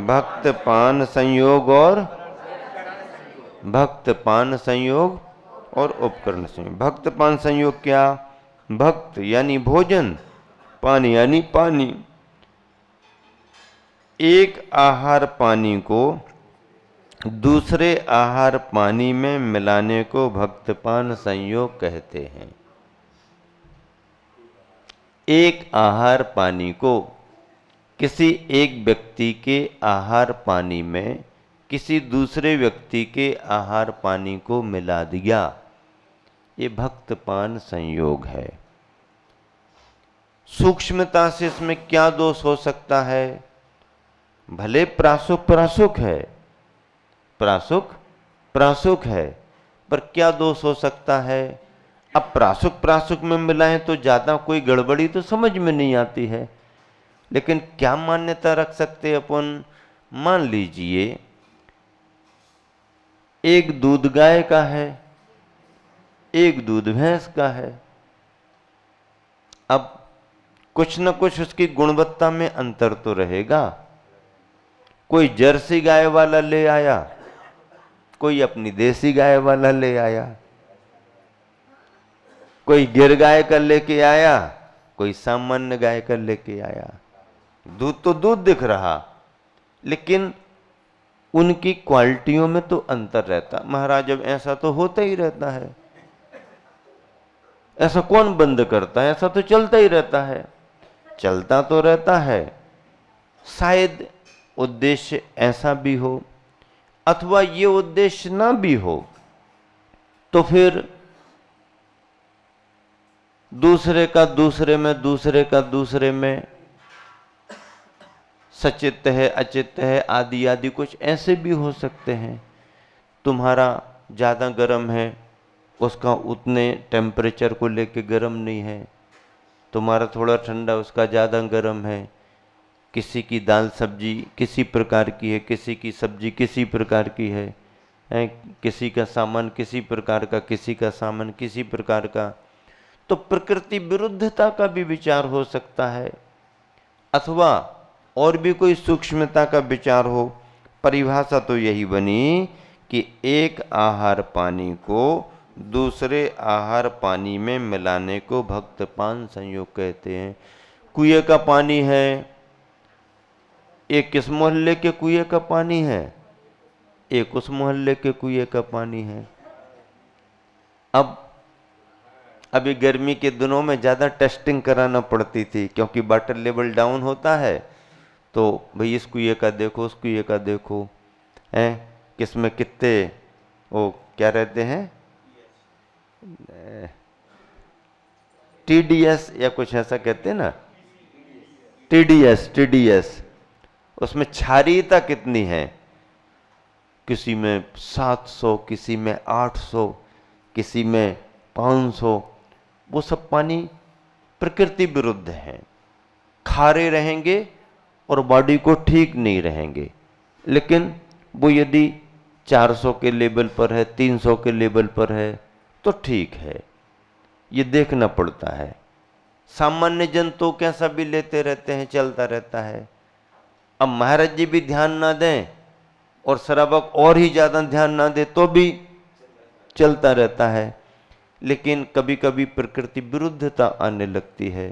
भक्त पान संयोग और भक्त पान संयोग और उपकरण संयोग। भक्त पान संयोग क्या? भक्त यानी भोजन, पान यानी पानी। एक आहार पानी को दूसरे आहार पानी में मिलाने को भक्तपान संयोग कहते हैं। एक आहार पानी को किसी एक व्यक्ति के आहार पानी में किसी दूसरे व्यक्ति के आहार पानी को मिला दिया, ये भक्तपान संयोग है। सूक्ष्मता से इसमें क्या दोष हो सकता है? भले प्रासुक प्रासुक है, प्रासुक प्रासुक है, पर क्या दोष हो सकता है? अब प्रासुक प्रासुक में मिलाएं तो ज्यादा कोई गड़बड़ी तो समझ में नहीं आती है, लेकिन क्या मान्यता रख सकते अपन? मान लीजिए एक दूध गाय का है, एक दूध भैंस का है। अब कुछ न कुछ उसकी गुणवत्ता में अंतर तो रहेगा। कोई जर्सी गाय वाला ले आया, कोई अपनी देसी गाय वाला ले आया, कोई गिर गाय का लेके आया, कोई सामान्य गाय का लेके आया। दूध तो दूध दिख रहा, लेकिन उनकी क्वालिटियों में तो अंतर रहता। महाराज अब ऐसा तो होता ही रहता है, ऐसा कौन बंद करता है? ऐसा तो चलता ही रहता है, चलता तो रहता है। शायद उद्देश्य ऐसा भी हो, अथवा ये उद्देश्य ना भी हो, तो फिर दूसरे का दूसरे में, दूसरे का दूसरे में, सचित्त है अचित्त है आदि आदि कुछ ऐसे भी हो सकते हैं। तुम्हारा ज़्यादा गर्म है, उसका उतने टेम्परेचर को लेके गर्म नहीं है। तुम्हारा थोड़ा ठंडा, उसका ज़्यादा गर्म है। किसी की दाल सब्जी किसी प्रकार की है, किसी की सब्जी किसी प्रकार की है, किसी का सामान किसी प्रकार का, किसी का सामान किसी प्रकार का। तो प्रकृति विरुद्धता का भी विचार हो सकता है, अथवा और भी कोई सूक्ष्मता का विचार हो। परिभाषा तो यही बनी कि एक आहार पानी को दूसरे आहार पानी में मिलाने को भक्तपान संयोग कहते हैं। कुएं का पानी है, एक किस मोहल्ले के कुएं का पानी है, एक उस मोहल्ले के कुएं का पानी है। अब अभी गर्मी के दिनों में ज़्यादा टेस्टिंग कराना पड़ती थी, क्योंकि वाटर लेवल डाउन होता है। तो भाई इस कुएं का देखो, उस कुएं का देखो, हैं किसमें कितने वो क्या रहते हैं, टीडीएस या कुछ ऐसा कहते हैं ना, टीडीएस, उसमें क्षारीयता कितनी है? किसी में 700, किसी में 800, किसी में 500। वो सब पानी प्रकृति विरुद्ध है, खारे रहेंगे और बॉडी को ठीक नहीं रहेंगे। लेकिन वो यदि 400 के लेवल पर है, 300 के लेवल पर है, तो ठीक है। ये देखना पड़ता है। सामान्य जन तो कैसा भी लेते रहते हैं, चलता रहता है। अब महाराज जी भी ध्यान ना दें और श्रावक और ही ज्यादा ध्यान ना दे तो भी चलता रहता है। लेकिन कभी कभी प्रकृति विरुद्धता आने लगती है,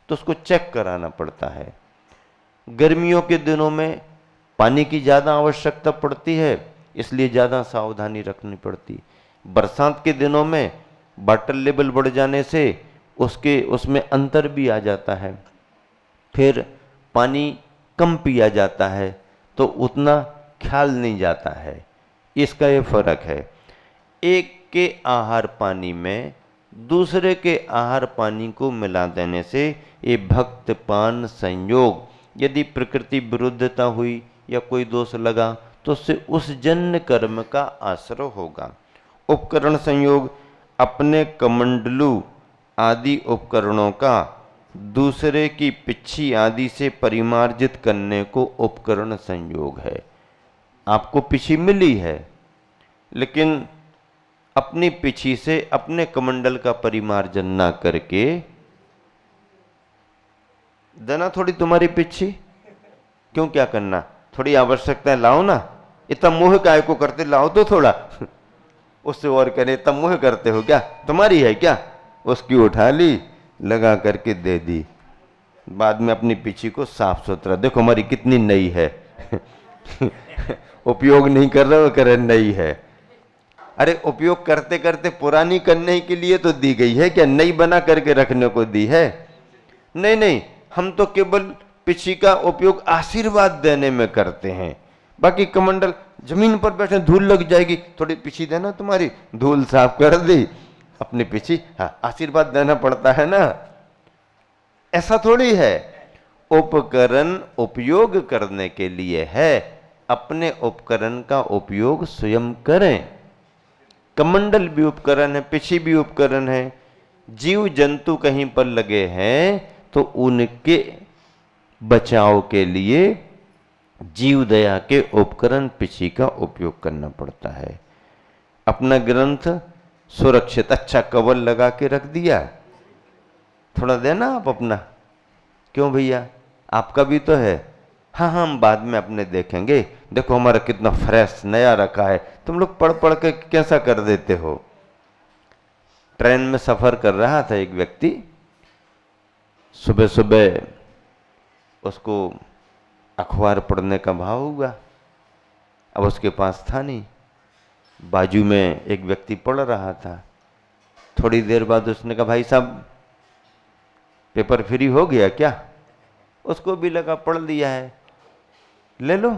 तो उसको चेक कराना पड़ता है। गर्मियों के दिनों में पानी की ज़्यादा आवश्यकता पड़ती है, इसलिए ज़्यादा सावधानी रखनी पड़ती। बरसात के दिनों में वाटर लेवल बढ़ जाने से उसमें अंतर भी आ जाता है, फिर पानी कम पिया जाता है, तो उतना ख्याल नहीं जाता है। इसका ये फर्क है। एक के आहार पानी में दूसरे के आहार पानी को मिला देने से ये भक्तपान संयोग, यदि प्रकृति विरुद्धता हुई या कोई दोष लगा तो उससे उस जन्य कर्म का आश्रय होगा। उपकरण संयोग, अपने कमंडलू आदि उपकरणों का दूसरे की पिच्छी आदि से परिमार्जित करने को उपकरण संयोग है। आपको पिछी मिली है, लेकिन अपनी पिछी से अपने कमंडल का परिमार्जन ना करके, देना थोड़ी तुम्हारी पिछी, क्यों क्या करना, थोड़ी आवश्यकता है, लाओ ना, इतना मोह काय को करते, लाओ तो थोड़ा। उससे और करे इतना मोह करते हो क्या, तुम्हारी है क्या? उसकी उठा ली, लगा करके दे दी। बाद में अपनी पीछे को साफ सुथरा, देखो हमारी कितनी नई है। उपयोग नहीं कर रहे हो, करे नई है। अरे उपयोग करते करते पुरानी करने के लिए तो दी गई है क्या, नई बना करके रखने को दी है? नहीं नहीं, हम तो केवल पिछी का उपयोग आशीर्वाद देने में करते हैं। बाकी कमंडल जमीन पर बैठे, धूल लग जाएगी, थोड़ी पिछी देना, तुम्हारी धूल साफ कर दी, अपनी पिछी, हाँ आशीर्वाद देना पड़ता है ना। ऐसा थोड़ी है, उपकरण उपयोग करने के लिए है, अपने उपकरण का उपयोग स्वयं करें। कमंडल भी उपकरण है, पिछी भी उपकरण है। जीव जंतु कहीं पर लगे हैं तो उनके बचाव के लिए जीव दया के उपकरण पिछी का उपयोग करना पड़ता है। अपना ग्रंथ सुरक्षित अच्छा कवर लगा के रख दिया, थोड़ा देना आप अपना, क्यों भैया आपका भी तो है, हाँ हम बाद में अपने देखेंगे, देखो हमारा कितना फ्रेश नया रखा है, तुम लोग पढ़ पढ़ के कैसा कर देते हो। ट्रेन में सफर कर रहा था एक व्यक्ति, सुबह सुबह उसको अखबार पढ़ने का भाव हुआ, अब उसके पास था नहीं, बाजू में एक व्यक्ति पढ़ रहा था। थोड़ी देर बाद उसने कहा भाई साहब पेपर फ्री हो गया क्या? उसको भी लगा पढ़ लिया है, ले लो।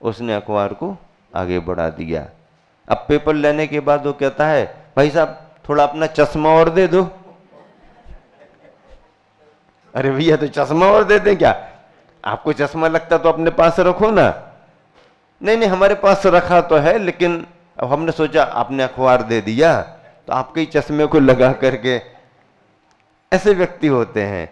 उसने अखबार को आगे बढ़ा दिया। अब पेपर लेने के बाद वो कहता है भाई साहब थोड़ा अपना चश्मा और दे दो। अरे भैया तो चश्मा और दे दें क्या? आपको चश्मा लगता तो अपने पास रखो ना। नहीं नहीं हमारे पास रखा तो है, लेकिन अब हमने सोचा आपने अखबार दे दिया तो आपके ही चश्मे को लगा करके। ऐसे व्यक्ति होते हैं,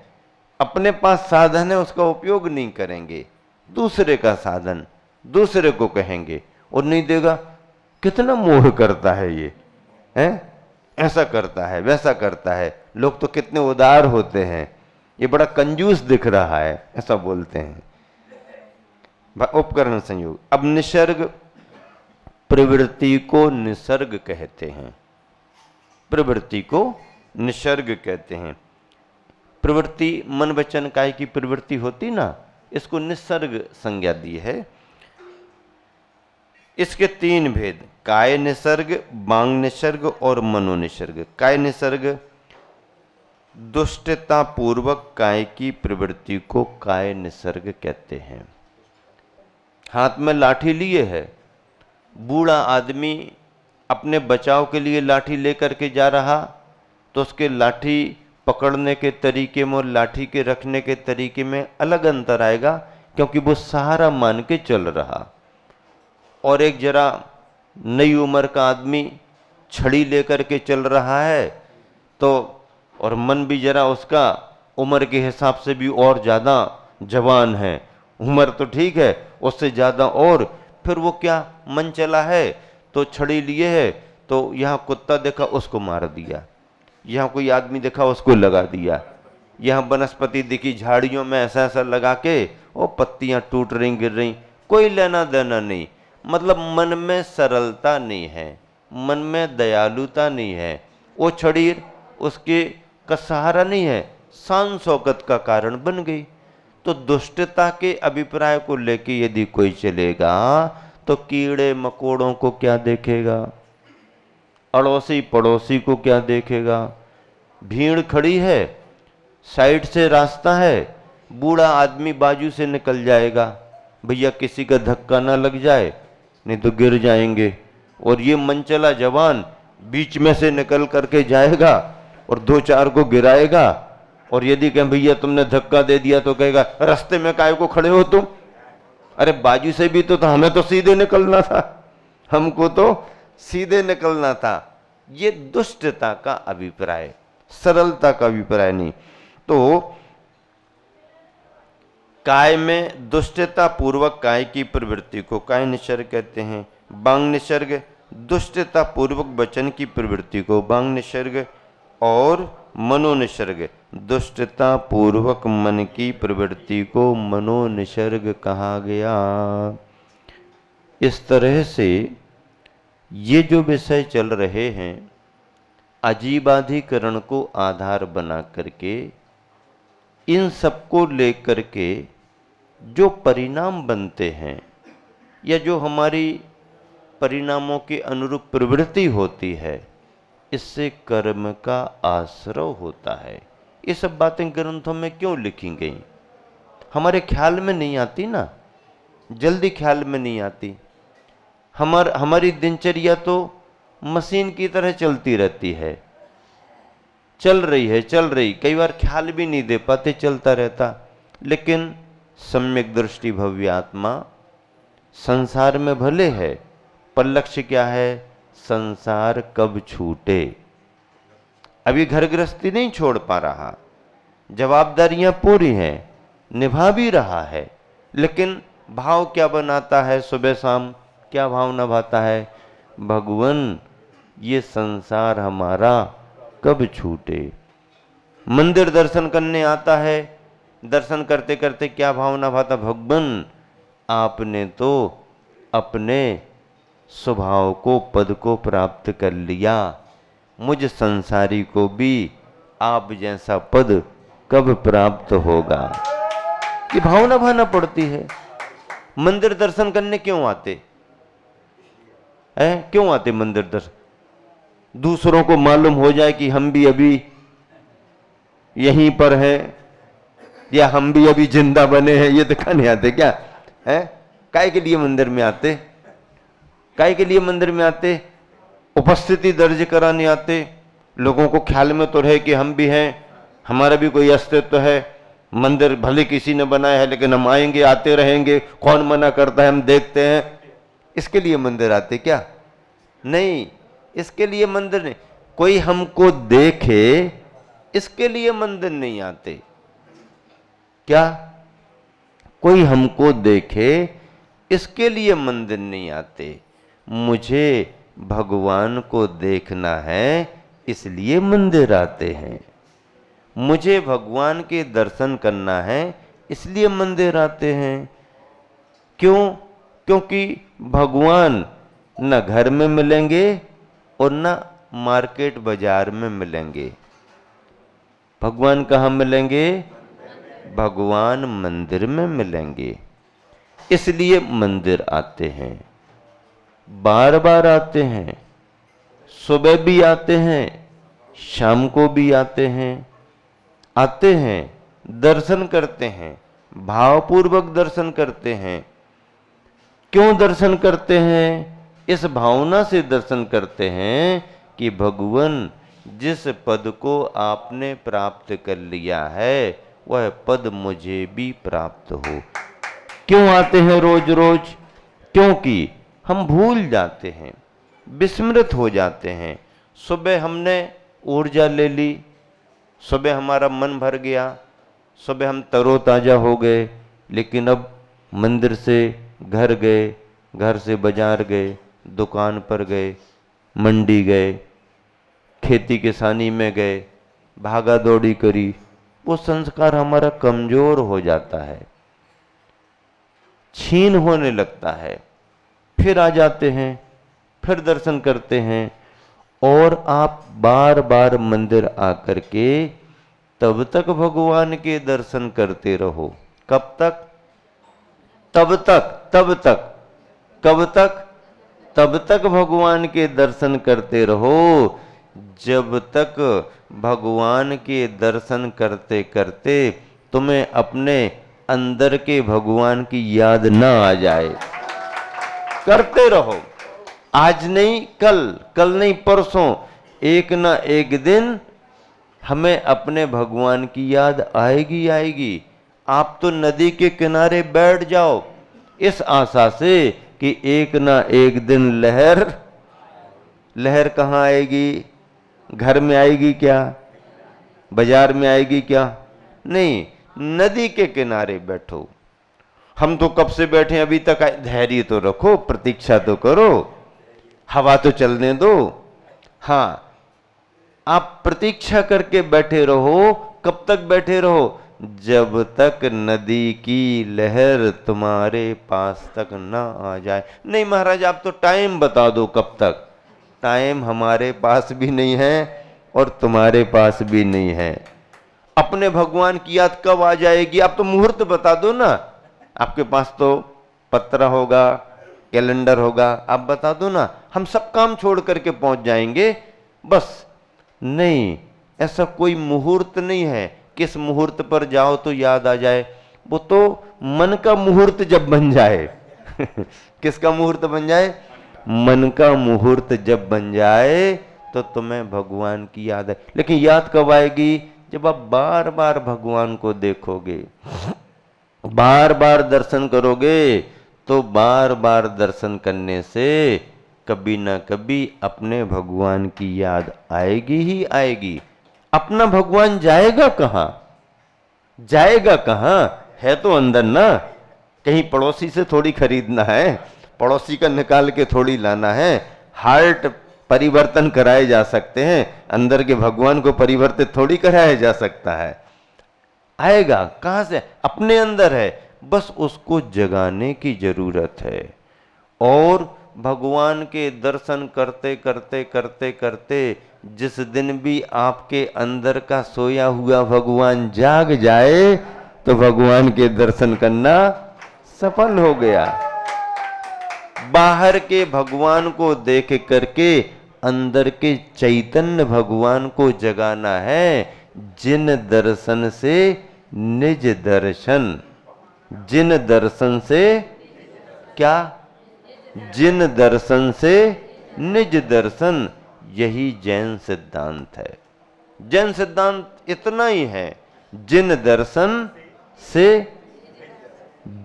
अपने पास साधन है उसका उपयोग नहीं करेंगे, दूसरे का साधन दूसरे को कहेंगे और नहीं देगा। कितना मोह करता है ये, है ऐसा करता है वैसा करता है। लोग तो कितने उदार होते हैं, ये बड़ा कंजूस दिख रहा है, ऐसा बोलते हैं। उपकरण संयोग। अब निसर्ग, प्रवृत्ति को निसर्ग कहते हैं, प्रवृत्ति को निसर्ग कहते हैं। प्रवृत्ति मन वचन काय की प्रवृत्ति होती ना, इसको निसर्ग संज्ञा दी है। इसके तीन भेद, काय निसर्ग, बांग निसर्ग और मनो निसर्ग। काय निसर्ग दुष्टता पूर्वक काय की प्रवृत्ति को काय निसर्ग कहते हैं। हाथ में लाठी लिए है, बूढ़ा आदमी अपने बचाव के लिए लाठी लेकर के जा रहा, तो उसके लाठी पकड़ने के तरीके में और लाठी के रखने के तरीके में अलग अंतर आएगा, क्योंकि वो सहारा मान के चल रहा। और एक जरा नई उम्र का आदमी छड़ी लेकर के चल रहा है, तो और मन भी जरा उसका उम्र के हिसाब से भी और ज़्यादा जवान है, उम्र तो ठीक है उससे ज़्यादा, और फिर वो क्या मन चला है तो छड़ी लिए है, तो यहाँ कुत्ता देखा उसको मार दिया, यहाँ कोई आदमी देखा उसको लगा दिया, यहाँ वनस्पति दिखी झाड़ियों में ऐसा ऐसा लगा के वो पत्तियाँ टूट रही गिर रही, कोई लेना देना नहीं। मतलब मन में सरलता नहीं है, मन में दयालुता नहीं है, वो छड़ी उसके का सहारा नहीं है, शान शौकत का कारण बन गई। तो दुष्टता के अभिप्राय को लेके यदि कोई चलेगा तो कीड़े मकोड़ों को क्या देखेगा, अड़ोसी पड़ोसी को क्या देखेगा। भीड़ खड़ी है, साइड से रास्ता है, बूढ़ा आदमी बाजू से निकल जाएगा, भैया किसी का धक्का ना लग जाए नहीं तो गिर जाएंगे। और ये मनचला जवान बीच में से निकल करके जाएगा और दो चार को गिराएगा, और यदि कहें भैया तुमने धक्का दे दिया तो कहेगा रास्ते में काहे को खड़े हो तुम, अरे बाजू से भी तो हमें तो सीधे निकलना था, हमको तो सीधे निकलना था। ये दुष्टता का अभिप्राय, सरलता का अभिप्राय नहीं। तो काय में दुष्टता पूर्वक काय की प्रवृत्ति को काय निसर्ग कहते हैं। बांग निसर्ग दुष्टता पूर्वक वचन की प्रवृत्ति को बांग निसर्ग, और मनोनिसर्ग, दुष्टता पूर्वक मन की प्रवृत्ति को मनोनिसर्ग कहा गया। इस तरह से ये जो विषय चल रहे हैं, अजीबाधिकरण को आधार बना करके इन सबको लेकर के जो परिणाम बनते हैं या जो हमारी परिणामों के अनुरूप प्रवृत्ति होती है, इससे कर्म का आश्रय होता है। ये सब बातें ग्रंथों में क्यों लिखी गई? हमारे ख्याल में नहीं आती ना, जल्दी ख्याल में नहीं आती। हमारी दिनचर्या तो मशीन की तरह चलती रहती है, चल रही, कई बार ख्याल भी नहीं दे पाते, चलता रहता। लेकिन सम्यक दृष्टि भव्य आत्मा संसार में भले है, पर लक्ष्य क्या है? संसार कब छूटे। अभी घर गृहस्थी नहीं छोड़ पा रहा, जवाबदारियां पूरी हैं, निभा भी रहा है, लेकिन भाव क्या बनाता है? सुबह शाम क्या भाव निभाता है? भगवान, ये संसार हमारा कब छूटे। मंदिर दर्शन करने आता है, दर्शन करते करते क्या भाव निभाता? भगवान, आपने तो अपने स्वभाव को, पद को प्राप्त कर लिया, मुझ संसारी को भी आप जैसा पद कब प्राप्त होगा। ये भाव निभाना पड़ती है। मंदिर दर्शन करने क्यों आते हैं? क्यों आते मंदिर दर्शन? दूसरों को मालूम हो जाए कि हम भी अभी यहीं पर हैं या हम भी अभी जिंदा बने हैं, ये दिखाने आते क्या है? काय के लिए मंदिर में आते? काय के लिए मंदिर में आते? उपस्थिति दर्ज कराने आते। लोगों को ख्याल में तो रहे कि हम भी हैं, हमारा भी कोई अस्तित्व है। मंदिर भले किसी ने बनाया है, लेकिन हम आएंगे, आते रहेंगे, कौन मना करता है, हम देखते हैं। इसके लिए मंदिर आते क्या? नहीं, इसके लिए मंदिर नहीं। कोई हमको देखे, इसके लिए मंदिर नहीं आते। क्या? कोई हमको देखे, इसके लिए मंदिर नहीं आते। मुझे भगवान को देखना है, इसलिए मंदिर आते हैं। मुझे भगवान के दर्शन करना है, इसलिए मंदिर आते हैं। क्यों? क्योंकि भगवान न घर में मिलेंगे और न मार्केट बाजार में मिलेंगे। भगवान कहाँ मिलेंगे? भगवान मंदिर में मिलेंगे। इसलिए मंदिर आते हैं, बार बार आते हैं। सुबह भी आते हैं, शाम को भी आते हैं। दर्शन करते हैं, भावपूर्वक दर्शन करते हैं। क्यों दर्शन करते हैं? इस भावना से दर्शन करते हैं कि भगवान, जिस पद को आपने प्राप्त कर लिया है, वह पद मुझे भी प्राप्त हो। क्यों आते हैं रोज रोज? क्योंकि हम भूल जाते हैं, विस्मृत हो जाते हैं। सुबह हमने ऊर्जा ले ली, सुबह हमारा मन भर गया, सुबह हम तरोताजा हो गए, लेकिन अब मंदिर से घर गए, घर से बाजार गए, दुकान पर गए, मंडी गए, खेती किसानी में गए, भागा दौड़ी करी, वो संस्कार हमारा कमजोर हो जाता है, छीन होने लगता है। फिर आ जाते हैं, फिर दर्शन करते हैं, और आप बार बार मंदिर आकर के तब तक भगवान के दर्शन करते रहो। कब तक? तब तक कब तक? तब तक भगवान के दर्शन करते रहो, जब तक भगवान के दर्शन करते करते तुम्हें अपने अंदर के भगवान की याद ना आ जाए। करते रहो, आज नहीं कल नहीं परसों, एक ना एक दिन हमें अपने भगवान की याद आएगी। आप तो नदी के किनारे बैठ जाओ इस आशा से कि एक ना एक दिन लहर कहाँ आएगी? घर में आएगी क्या? बाजार में आएगी क्या? नहीं, नदी के किनारे बैठो। हम तो कब से बैठे, अभी तक धैर्य तो रखो, प्रतीक्षा तो करो, हवा तो चलने दो। हाँ, आप प्रतीक्षा करके बैठे रहो। कब तक बैठे रहो? जब तक नदी की लहर तुम्हारे पास तक ना आ जाए। नहीं महाराज आप तो टाइम बता दो कब तक। टाइम हमारे पास भी नहीं है और तुम्हारे पास भी नहीं है। अपने भगवान की याद कब आ जाएगी? आप तो मुहूर्त बता दो ना। आपके पास तो पत्र होगा, कैलेंडर होगा, आप बता दो ना, हम सब काम छोड़ करके पहुंच जाएंगे। बस नहीं, ऐसा कोई मुहूर्त नहीं है किस मुहूर्त पर जाओ तो याद आ जाए। वो तो मन का मुहूर्त जब बन जाए किसका मुहूर्त बन जाए? मन का मुहूर्त जब बन जाए तो तुम्हें भगवान की याद है। लेकिन याद कब आएगी? जब आप बार बार भगवान को देखोगे, बार बार दर्शन करोगे। तो बार बार दर्शन करने से कभी ना कभी अपने भगवान की याद आएगी ही आएगी। अपना भगवान जाएगा कहां? जाएगा कहां? है तो अंदर ना। कहीं पड़ोसी से थोड़ी खरीदना है, पड़ोसी का निकाल के थोड़ी लाना है। हार्ट परिवर्तन कराए जा सकते हैं, अंदर के भगवान को परिवर्तित थोड़ी कराया जा सकता है। आएगा कहां से? अपने अंदर है, बस उसको जगाने की जरूरत है। और भगवान के दर्शन करते करते करते करते जिस दिन भी आपके अंदर का सोया हुआ भगवान जाग जाए तो भगवान के दर्शन करना सफल हो गया। बाहर के भगवान को देख करके अंदर के चैतन्य भगवान को जगाना है। जिन दर्शन से निज दर्शन, जिन दर्शन से क्या? जिन दर्शन से निज दर्शन, यही जैन सिद्धांत है। जैन सिद्धांत इतना ही है, जिन दर्शन से,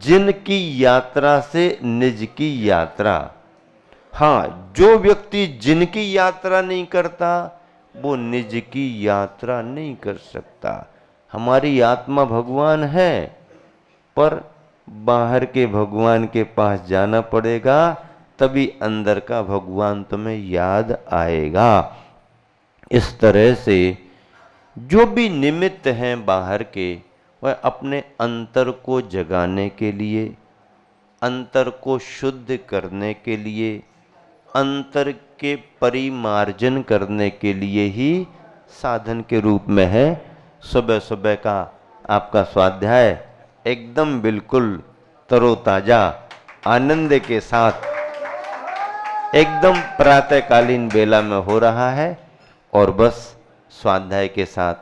जिन की यात्रा से निज की यात्रा। हाँ, जो व्यक्ति जिनकी यात्रा नहीं करता वो निज की यात्रा नहीं कर सकता। हमारी आत्मा भगवान है, पर बाहर के भगवान के पास जाना पड़ेगा, तभी अंदर का भगवान तुम्हें याद आएगा। इस तरह से जो भी निमित्त हैं बाहर के, वह अपने अंतर को जगाने के लिए, अंतर को शुद्ध करने के लिए, अंतर के परिमार्जन करने के लिए ही साधन के रूप में है। सुबह सुबह का आपका स्वाध्याय एकदम बिल्कुल तरोताजा आनंद के साथ एकदम प्रातःकालीन बेला में हो रहा है। और बस स्वाध्याय के साथ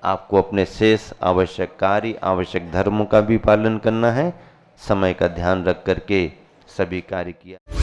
आपको अपने शेष आवश्यक कार्य, आवश्यक धर्मों का भी पालन करना है। समय का ध्यान रख करके सभी कार्य किया।